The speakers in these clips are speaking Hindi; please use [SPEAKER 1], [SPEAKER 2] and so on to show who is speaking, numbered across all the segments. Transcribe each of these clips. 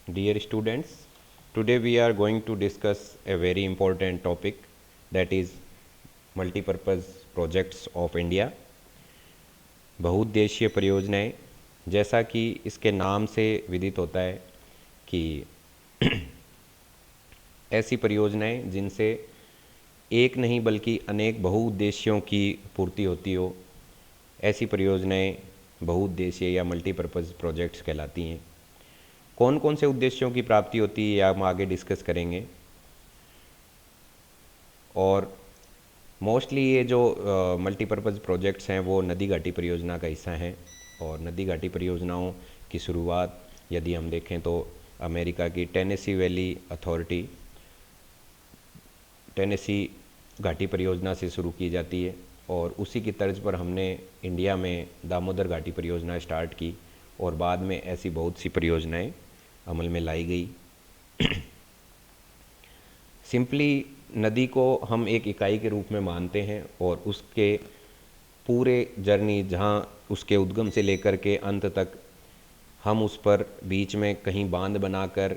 [SPEAKER 1] Dear students, today we are going to discuss a very important topic, that is multipurpose projects of India, बहुउद्देशीय परियोजनाएं। जैसा कि इसके नाम से विदित होता है कि ऐसी परियोजनाएं जिनसे एक नहीं बल्कि अनेक बहुउद्देश्यों की पूर्ति होती हो, ऐसी परियोजनाएं बहुउद्देशीय या मल्टीपर्पज़ प्रोजेक्ट्स कहलाती हैं। कौन कौन से उद्देश्यों की प्राप्ति होती है, हम आगे डिस्कस करेंगे। और मोस्टली ये जो मल्टीपर्पज़ प्रोजेक्ट्स हैं वो नदी घाटी परियोजना का हिस्सा हैं। और नदी घाटी परियोजनाओं की शुरुआत यदि हम देखें तो अमेरिका की टेनेसी वैली अथॉरिटी टेनेसी घाटी परियोजना से शुरू की जाती है, और उसी की तर्ज पर हमने इंडिया में दामोदर घाटी परियोजना स्टार्ट की, और बाद में ऐसी बहुत सी परियोजनाएं अमल में लाई गई। सिंपली नदी को हम एक इकाई के रूप में मानते हैं, और उसके पूरे जर्नी जहाँ उसके उद्गम से लेकर के अंत तक हम उस पर बीच में कहीं बांध बनाकर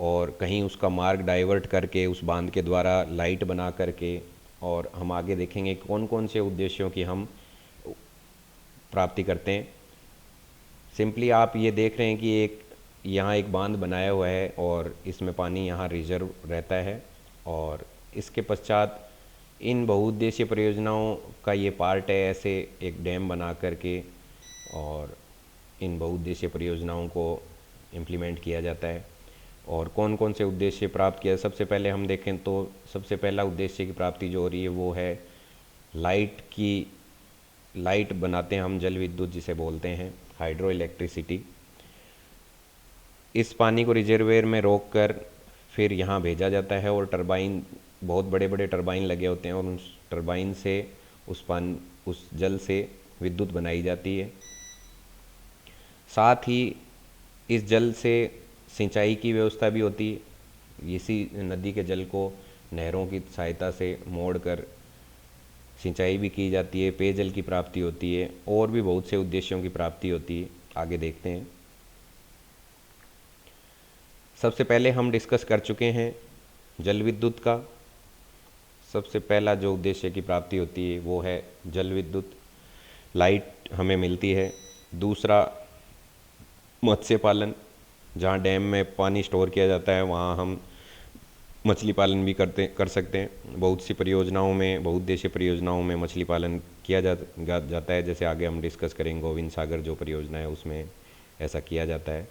[SPEAKER 1] और कहीं उसका मार्ग डाइवर्ट करके उस बांध के द्वारा लाइट बना करके, और हम आगे देखेंगे कौन कौन से उद्देश्यों की हम प्राप्ति करते हैं। सिंपली आप ये देख रहे हैं कि यहाँ एक बांध बनाया हुआ है और इसमें पानी यहाँ रिजर्व रहता है, और इसके पश्चात इन बहुउद्देशीय परियोजनाओं का ये पार्ट है ऐसे एक डैम बना करके, और इन बहुउद्देशीय परियोजनाओं को इम्प्लीमेंट किया जाता है। और कौन कौन से उद्देश्य प्राप्त किया, सबसे पहले हम देखें तो सबसे पहला उद्देश्य की प्राप्ति जो हो रही है वो है लाइट बनाते हैं हम, जल विद्युत जिसे बोलते हैं, हाइड्रो इलेक्ट्रिसिटी। इस पानी को रिजर्वेयर में रोक कर फिर यहाँ भेजा जाता है, और टरबाइन, बहुत बड़े बड़े टरबाइन लगे होते हैं, और उस टरबाइन से उस जल से विद्युत बनाई जाती है। साथ ही इस जल से सिंचाई की व्यवस्था भी होती है। इसी नदी के जल को नहरों की सहायता से मोड़कर सिंचाई भी की जाती है, पेयजल की प्राप्ति होती है, और भी बहुत से उद्देश्यों की प्राप्ति होती है। आगे देखते हैं। सबसे पहले हम डिस्कस कर चुके हैं जल विद्युत का। सबसे पहला जो उद्देश्य की प्राप्ति होती है वो है जल विद्युत, लाइट हमें मिलती है। दूसरा मत्स्य पालन, जहाँ डैम में पानी स्टोर किया जाता है वहाँ हम मछली पालन भी कर सकते हैं। बहुत सी परियोजनाओं में, बहुउद्देशीय परियोजनाओं में मछली पालन किया जाता है, जैसे आगे हम डिस्कस करेंगे। गोविंद सागर जो परियोजना है उसमें ऐसा किया जाता है।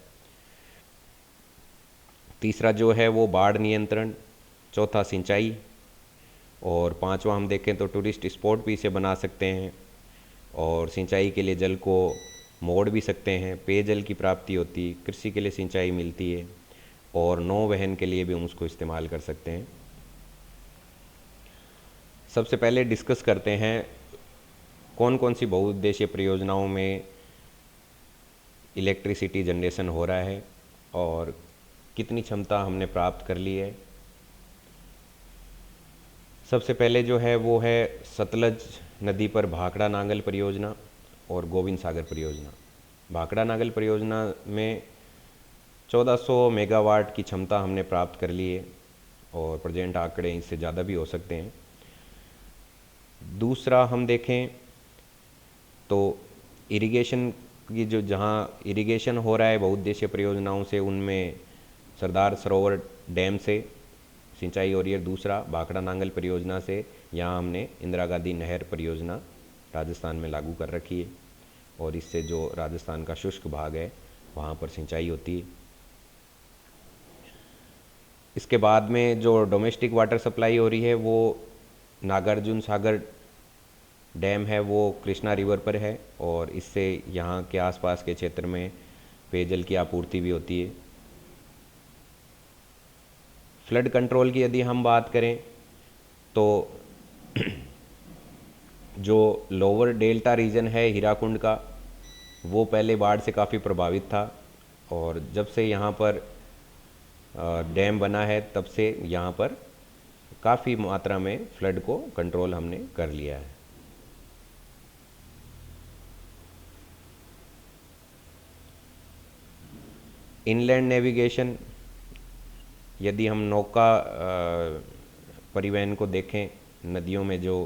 [SPEAKER 1] तीसरा जो है वो बाढ़ नियंत्रण, चौथा सिंचाई, और पांचवा हम देखें तो टूरिस्ट स्पॉट भी इसे बना सकते हैं, और सिंचाई के लिए जल को मोड़ भी सकते हैं। पेयजल की प्राप्ति होती, कृषि के लिए सिंचाई मिलती है, और नौवहन के लिए भी हम उसको इस्तेमाल कर सकते हैं। सबसे पहले डिस्कस करते हैं कौन कौन सी बहुउद्देशीय परियोजनाओं में इलेक्ट्रिसिटी जनरेशन हो रहा है और कितनी क्षमता हमने प्राप्त कर ली है। सबसे पहले जो है वो है सतलज नदी पर भाखड़ा नांगल परियोजना और गोविंद सागर परियोजना। भाखड़ा नांगल परियोजना में 1400 मेगावाट की क्षमता हमने प्राप्त कर ली है, और प्रेजेंट आंकड़े इससे ज़्यादा भी हो सकते हैं। दूसरा हम देखें तो इरिगेशन की, जो जहाँ इरिगेशन हो रहा है बहुउद्देशीय परियोजनाओं से, उनमें सरदार सरोवर डैम से सिंचाई हो रही है। दूसरा भाखड़ा नांगल परियोजना से, यहाँ हमने इंदिरा गांधी नहर परियोजना राजस्थान में लागू कर रखी है, और इससे जो राजस्थान का शुष्क भाग है वहाँ पर सिंचाई होती है। इसके बाद में जो डोमेस्टिक वाटर सप्लाई हो रही है वो नागार्जुन सागर डैम है, वो कृष्णा रिवर पर है, और इससे यहाँ के आसपास के क्षेत्र में पेयजल की आपूर्ति भी होती है। फ्लड कंट्रोल की यदि हम बात करें तो जो लोअर डेल्टा रीजन है हीराकुंड का, वो पहले बाढ़ से काफ़ी प्रभावित था, और जब से यहाँ पर डैम बना है तब से यहाँ पर काफ़ी मात्रा में फ्लड को कंट्रोल हमने कर लिया है। इनलैंड नेविगेशन, यदि हम नौका परिवहन को देखें, नदियों में जो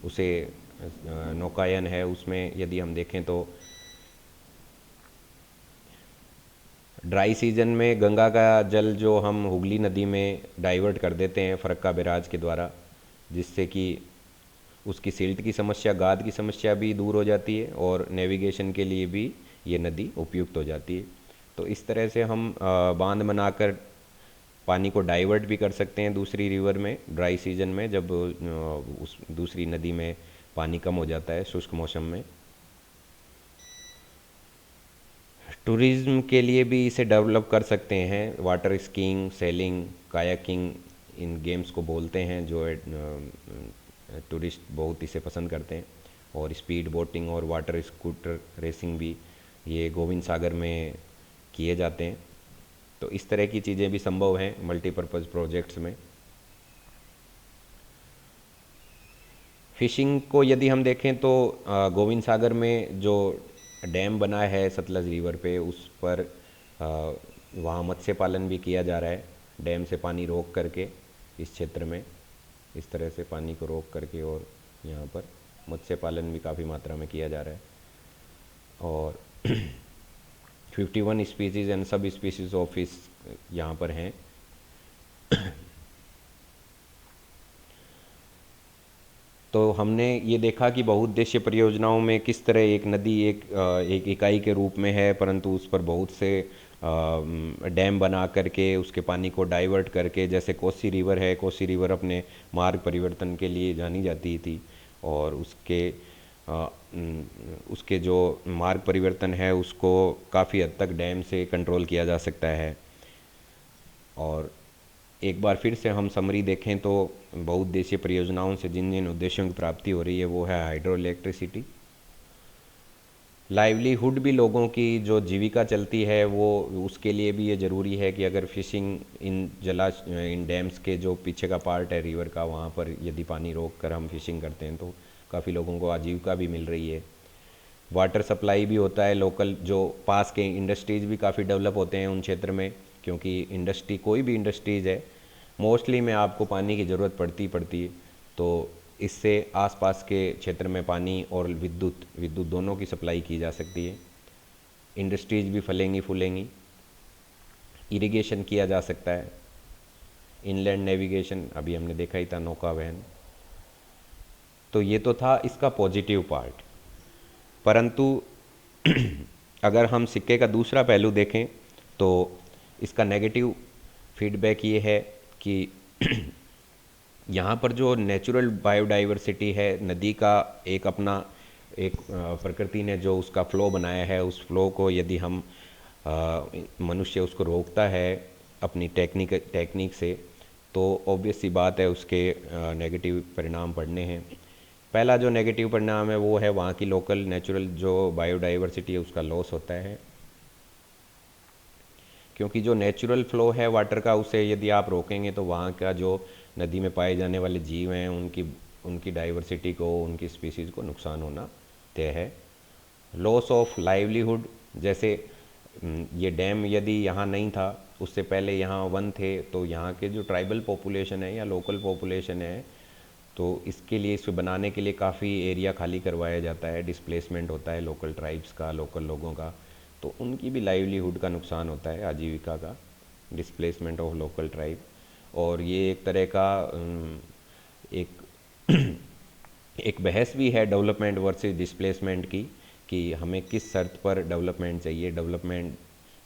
[SPEAKER 1] उसे नौकायन है उसमें यदि हम देखें तो ड्राई सीजन में गंगा का जल जो हम हुगली नदी में डाइवर्ट कर देते हैं फरक्का बैराज के द्वारा, जिससे कि उसकी सिल्ट की समस्या, गाद की समस्या भी दूर हो जाती है और नेविगेशन के लिए भी ये नदी उपयुक्त हो जाती है। तो इस तरह से हम बांध बनाकर पानी को डाइवर्ट भी कर सकते हैं दूसरी रिवर में ड्राई सीजन में, जब उस दूसरी नदी में पानी कम हो जाता है शुष्क मौसम में। टूरिज्म के लिए भी इसे डेवलप कर सकते हैं। वाटर स्कीइंग, सेलिंग, कायाकिंग इन गेम्स को बोलते हैं, जो टूरिस्ट बहुत इसे पसंद करते हैं। और स्पीड बोटिंग और वाटर स्कूटर रेसिंग भी ये गोविंद सागर में किए जाते हैं। तो इस तरह की चीज़ें भी संभव हैं मल्टीपर्पज़ प्रोजेक्ट्स में। फिशिंग को यदि हम देखें तो गोविंद सागर में जो डैम बना है सतलज रिवर पे, उस पर वहाँ मत्स्य पालन भी किया जा रहा है। डैम से पानी रोक करके इस क्षेत्र में इस तरह से पानी को रोक करके, और यहाँ पर मत्स्य पालन भी काफ़ी मात्रा में किया जा रहा है। और 51 स्पीसीज़ एंड सब स्पीसीज़ ऑफ फिश यहाँ पर हैं। तो हमने ये देखा कि बहुउद्देश्य परियोजनाओं में किस तरह एक नदी एक इकाई के रूप में है, परंतु उस पर बहुत से डैम बना करके उसके पानी को डाइवर्ट करके, जैसे कोसी रिवर है, कोसी रिवर अपने मार्ग परिवर्तन के लिए जानी जाती थी, और उसके जो मार्ग परिवर्तन है उसको काफ़ी हद तक डैम से कंट्रोल किया जा सकता है। और एक बार फिर से हम समरी देखें तो बहुउद्देशीय परियोजनाओं से जिन जिन उद्देश्यों की प्राप्ति हो रही है वो है हाइड्रो इलेक्ट्रिसिटी, लाइवलीहुड भी, लोगों की जो जीविका चलती है वो, उसके लिए भी ये ज़रूरी है कि अगर फिशिंग इन डैम्स के जो पीछे का पार्ट है रिवर का, वहाँ पर यदि पानी रोक कर हम फिशिंग करते हैं तो काफ़ी लोगों को आजीविका भी मिल रही है। वाटर सप्लाई भी होता है, लोकल जो पास के इंडस्ट्रीज़ भी काफ़ी डेवलप होते हैं उन क्षेत्र में, क्योंकि इंडस्ट्री, कोई भी इंडस्ट्रीज़ है मोस्टली में आपको पानी की ज़रूरत पड़ती है। तो इससे आसपास के क्षेत्र में पानी और विद्युत दोनों की सप्लाई की जा सकती है। इंडस्ट्रीज़ भी फलेंगी फूलेंगी, इरिगेशन किया जा सकता है, इनलैंड नेविगेशन अभी हमने देखा ही था, नौका वहन। तो ये तो था इसका पॉजिटिव पार्ट। परंतु अगर हम सिक्के का दूसरा पहलू देखें तो इसका नेगेटिव फीडबैक ये है कि यहाँ पर जो नेचुरल बायोडाइवर्सिटी है, नदी का एक अपना प्रकृति ने जो उसका फ़्लो बनाया है, उस फ्लो को यदि हम मनुष्य उसको रोकता है अपनी टेक्निक से, तो ऑब्वियस सी बात है उसके नेगेटिव परिणाम पड़ने हैं। पहला जो नेगेटिव परिणाम है वो है वहाँ की लोकल नेचुरल जो बायोडाइवर्सिटी है उसका लॉस होता है, क्योंकि जो नेचुरल फ़्लो है वाटर का, उसे यदि आप रोकेंगे तो वहाँ का जो नदी में पाए जाने वाले जीव हैं उनकी डाइवर्सिटी को, उनकी स्पीसीज़ को नुकसान होना तय है। लॉस ऑफ लाइवलीहुड, जैसे ये डैम यदि यहाँ नहीं था, उससे पहले यहाँ वन थे, तो यहाँ के जो ट्राइबल पॉपुलेशन है या लोकल पॉपुलेशन है, तो इसके लिए, इसे बनाने के लिए काफ़ी एरिया खाली करवाया जाता है, डिस्प्लेसमेंट होता है लोकल ट्राइब्स का, लोकल लोगों का, तो उनकी भी लाइवलीहुड का नुकसान होता है, आजीविका का, डिस्प्लेसमेंट ऑफ लोकल ट्राइब। और ये एक तरह का एक एक बहस भी है डेवलपमेंट वर्सेस डिस्प्लेसमेंट की, कि हमें किस शर्त पर डेवलपमेंट चाहिए, डेवलपमेंट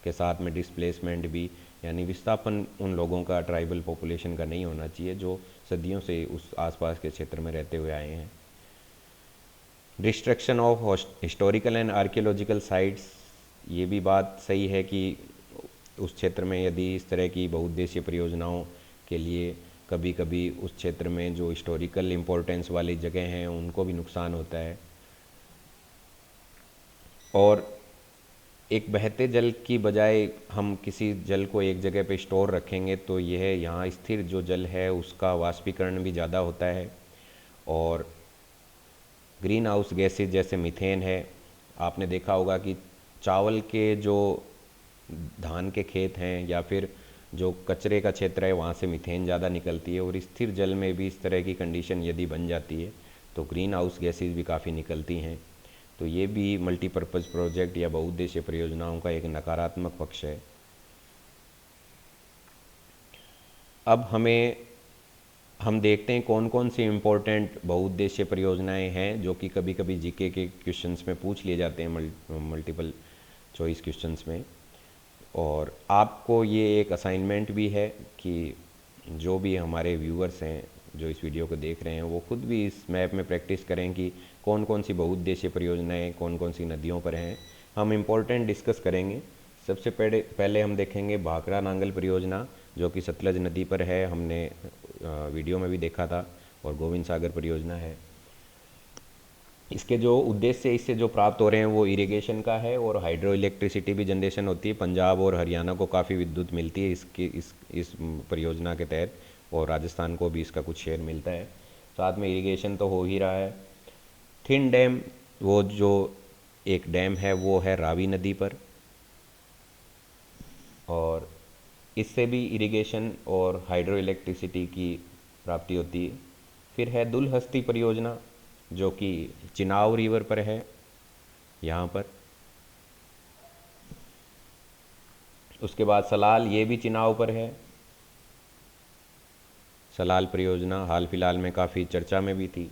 [SPEAKER 1] के साथ में डिस्प्लेसमेंट भी, यानी विस्थापन उन लोगों का, ट्राइबल पॉपुलेशन का नहीं होना चाहिए जो सदियों से उस आसपास के क्षेत्र में रहते हुए आए हैं। Destruction of historical and archaeological sites, ये भी बात सही है कि उस क्षेत्र में यदि इस तरह की बहुउद्देशीय परियोजनाओं के लिए कभी कभी उस क्षेत्र में जो हिस्टोरिकल इम्पोर्टेंस वाली जगह हैं उनको भी नुकसान होता है। और एक बहते जल की बजाय हम किसी जल को एक जगह पे स्टोर रखेंगे तो यह यहाँ स्थिर जो जल है उसका वाष्पीकरण भी ज़्यादा होता है, और ग्रीन हाउस गैसेज जैसे मीथेन है, आपने देखा होगा कि चावल के जो धान के खेत हैं या फिर जो कचरे का क्षेत्र है वहाँ से मीथेन ज़्यादा निकलती है, और स्थिर जल में भी इस तरह की कंडीशन यदि बन जाती है तो ग्रीन हाउस गैसेज भी काफ़ी निकलती हैं। तो ये भी मल्टीपर्पज़ प्रोजेक्ट या बहुउद्देशीय परियोजनाओं का एक नकारात्मक पक्ष है। अब हम देखते हैं कौन कौन सी इम्पोर्टेंट बहुउद्देशीय परियोजनाएं हैं जो कि कभी कभी जीके के क्वेश्चंस में पूछ लिए जाते हैं, मल्टीपल चॉइस क्वेश्चंस में। और आपको ये एक असाइनमेंट भी है कि जो भी हमारे व्यूअर्स हैं जो इस वीडियो को देख रहे हैं वो खुद भी इस मैप में प्रैक्टिस करें कि कौन कौन सी बहुउद्देशीय परियोजनाएं कौन कौन सी नदियों पर हैं। हम इम्पोर्टेंट डिस्कस करेंगे। सबसे पहले हम देखेंगे भाखड़ा नांगल परियोजना जो कि सतलज नदी पर है, हमने वीडियो में भी देखा था, और गोविंद सागर परियोजना है। इसके जो उद्देश्य इससे जो प्राप्त हो रहे हैं वो इरिगेशन का है, और हाइड्रो इलेक्ट्रिसिटी भी जनरेशन होती है। पंजाब और हरियाणा को काफ़ी विद्युत मिलती है इस परियोजना के तहत, और राजस्थान को भी इसका कुछ शेयर मिलता है। साथ में इरिगेशन तो हो ही रहा है। थिन डैम, वो जो एक डैम है वो है रावी नदी पर, और इससे भी इरिगेशन और हाइड्रो इलेक्ट्रिसिटी की प्राप्ति होती है। फिर है दुलहस्ती परियोजना जो कि चिनाव रिवर पर है, यहाँ पर। उसके बाद सलाल, ये भी चिनाव पर है। सलाल परियोजना हाल फिलहाल में काफ़ी चर्चा में भी थी,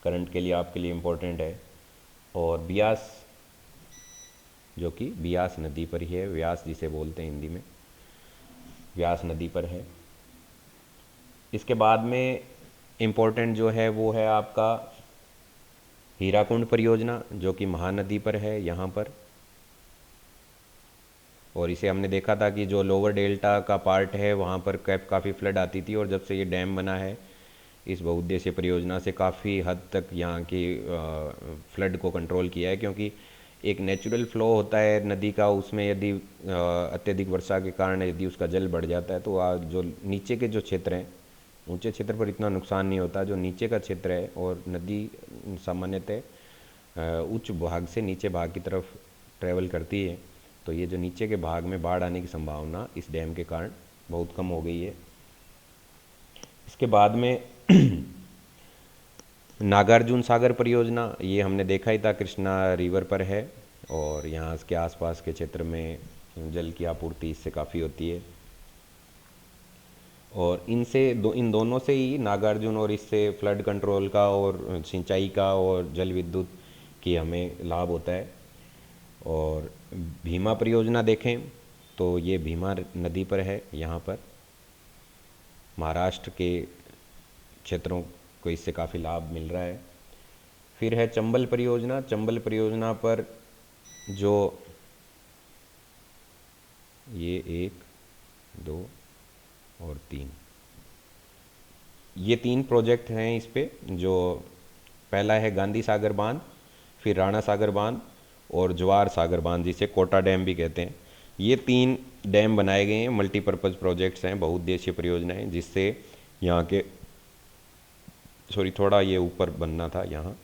[SPEAKER 1] करंट के लिए आपके लिए इम्पोर्टेंट है। और ब्यास, जो कि ब्यास नदी पर ही है, व्यास जिसे बोलते हैं हिंदी में, व्यास नदी पर है। इसके बाद में इम्पोर्टेंट जो है वो है आपका हीराकुंड परियोजना जो कि महानदी पर है, यहाँ पर। और इसे हमने देखा था कि जो लोअर डेल्टा का पार्ट है वहाँ पर काफ़ी फ्लड आती थी, और जब से ये डैम बना है इस बहुउद्देशीय परियोजना से काफ़ी हद तक यहाँ की फ्लड को कंट्रोल किया है। क्योंकि एक नेचुरल फ्लो होता है नदी का, उसमें यदि अत्यधिक वर्षा के कारण यदि उसका जल बढ़ जाता है तो जो नीचे के जो क्षेत्र हैं, ऊंचे क्षेत्र पर इतना नुकसान नहीं होता, जो नीचे का क्षेत्र है, और नदी सामान्यतः उच्च भाग से नीचे भाग की तरफ ट्रैवल करती है, तो ये जो नीचे के भाग में बाढ़ आने की संभावना इस डैम के कारण बहुत कम हो गई है। इसके बाद में नागार्जुन सागर परियोजना, ये हमने देखा ही था, कृष्णा रिवर पर है, और यहाँ के आसपास के क्षेत्र में जल की आपूर्ति इससे काफ़ी होती है। और इन दोनों से ही, नागार्जुन और इससे, फ्लड कंट्रोल का और सिंचाई का और जल विद्युत की हमें लाभ होता है। और भीमा परियोजना देखें तो ये भीमा नदी पर है, यहाँ पर महाराष्ट्र के क्षेत्रों को इससे काफ़ी लाभ मिल रहा है। फिर है चंबल परियोजना। चंबल परियोजना पर जो ये 1, 2 और 3, ये 3 प्रोजेक्ट हैं इस पे। जो पहला है गांधी सागर बांध, फिर राणा सागर बांध और जवार सागर बांध, जिसे कोटा डैम भी कहते हैं। ये 3 डैम बनाए गए हैं, मल्टीपर्पज़ प्रोजेक्ट्स हैं, बहुउद्देशीय परियोजनाएं, जिससे यहाँ के थोड़ा ये ऊपर बनना था यहाँ।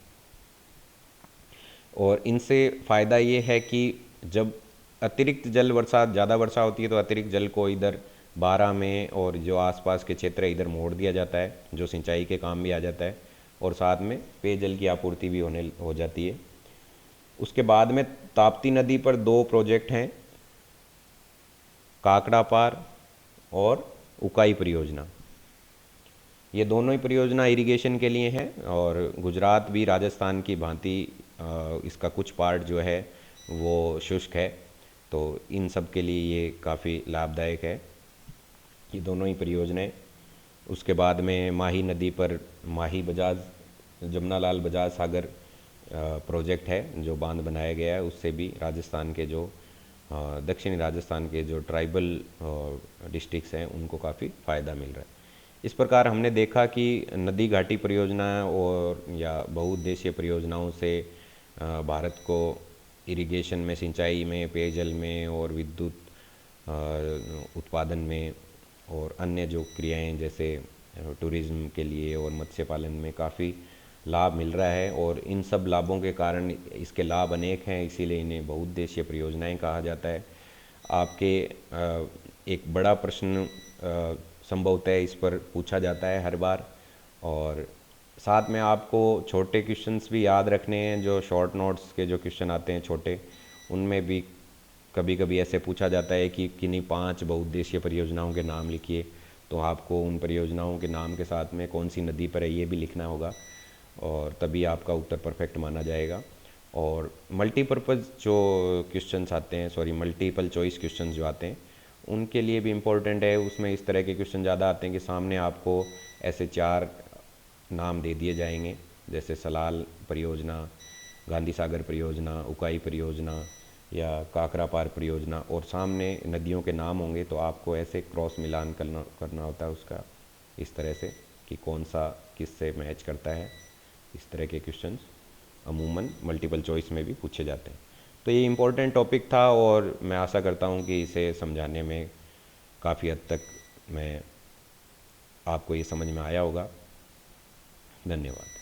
[SPEAKER 1] और इनसे फ़ायदा ये है कि जब अतिरिक्त जल वर्षा, ज़्यादा वर्षा होती है तो अतिरिक्त जल को इधर बारा में और जो आसपास के क्षेत्र है इधर मोड़ दिया जाता है, जो सिंचाई के काम भी आ जाता है, और साथ में पेयजल की आपूर्ति भी हो जाती है। उसके बाद में ताप्ती नदी पर 2 प्रोजेक्ट हैं, काकड़ा पार और उकाई परियोजना। ये दोनों ही परियोजना इरिगेशन के लिए हैं, और गुजरात भी राजस्थान की भांति इसका कुछ पार्ट जो है वो शुष्क है, तो इन सब के लिए ये काफ़ी लाभदायक है, ये दोनों ही परियोजनाएं। उसके बाद में माही नदी पर माही बजाज, जमुनालाल बजाज सागर प्रोजेक्ट है जो बांध बनाया गया है, उससे भी राजस्थान के जो दक्षिणी राजस्थान के जो ट्राइबल डिस्ट्रिक्ट्स हैं उनको काफ़ी फ़ायदा मिल रहा है। इस प्रकार हमने देखा कि नदी घाटी परियोजना और या बहुउद्देशीय परियोजनाओं से भारत को इरिगेशन में, सिंचाई में, पेयजल में और विद्युत उत्पादन में और अन्य जो क्रियाएं जैसे टूरिज्म के लिए और मत्स्य पालन में काफ़ी लाभ मिल रहा है। और इन सब लाभों के कारण इसके लाभ अनेक हैं, इसीलिए इन्हें बहुउद्देशीय परियोजनाएं कहा जाता है। आपके एक बड़ा प्रश्न संभवतः इस पर पूछा जाता है हर बार। और साथ में आपको छोटे क्वेश्चंस भी याद रखने हैं, जो शॉर्ट नोट्स के जो क्वेश्चन आते हैं छोटे, उनमें भी कभी कभी ऐसे पूछा जाता है कि किन्हीं 5 बहुउद्देशीय परियोजनाओं के नाम लिखिए, तो आपको उन परियोजनाओं के नाम के साथ में कौन सी नदी पर है ये भी लिखना होगा, और तभी आपका उत्तर परफेक्ट माना जाएगा। और मल्टीपर्पज़ जो क्वेश्चंस आते हैं, सॉरी मल्टीपल चॉइस क्वेश्चंस जो आते हैं, उनके लिए भी इम्पोर्टेंट है। उसमें इस तरह के क्वेश्चन ज़्यादा आते हैं कि सामने आपको ऐसे 4 नाम दे दिए जाएंगे, जैसे सलाल परियोजना, गांधी सागर परियोजना, उकाई परियोजना या काकरा पार परियोजना, और सामने नदियों के नाम होंगे, तो आपको ऐसे क्रॉस मिलान करना होता है उसका, इस तरह से कि कौन सा किससे मैच करता है। इस तरह के क्वेश्चंस अमूमन मल्टीपल चॉइस में भी पूछे जाते हैं। तो ये इम्पोर्टेंट टॉपिक था, और मैं आशा करता हूँ कि इसे समझाने में काफ़ी हद तक आपको ये समझ में आया होगा। धन्यवाद।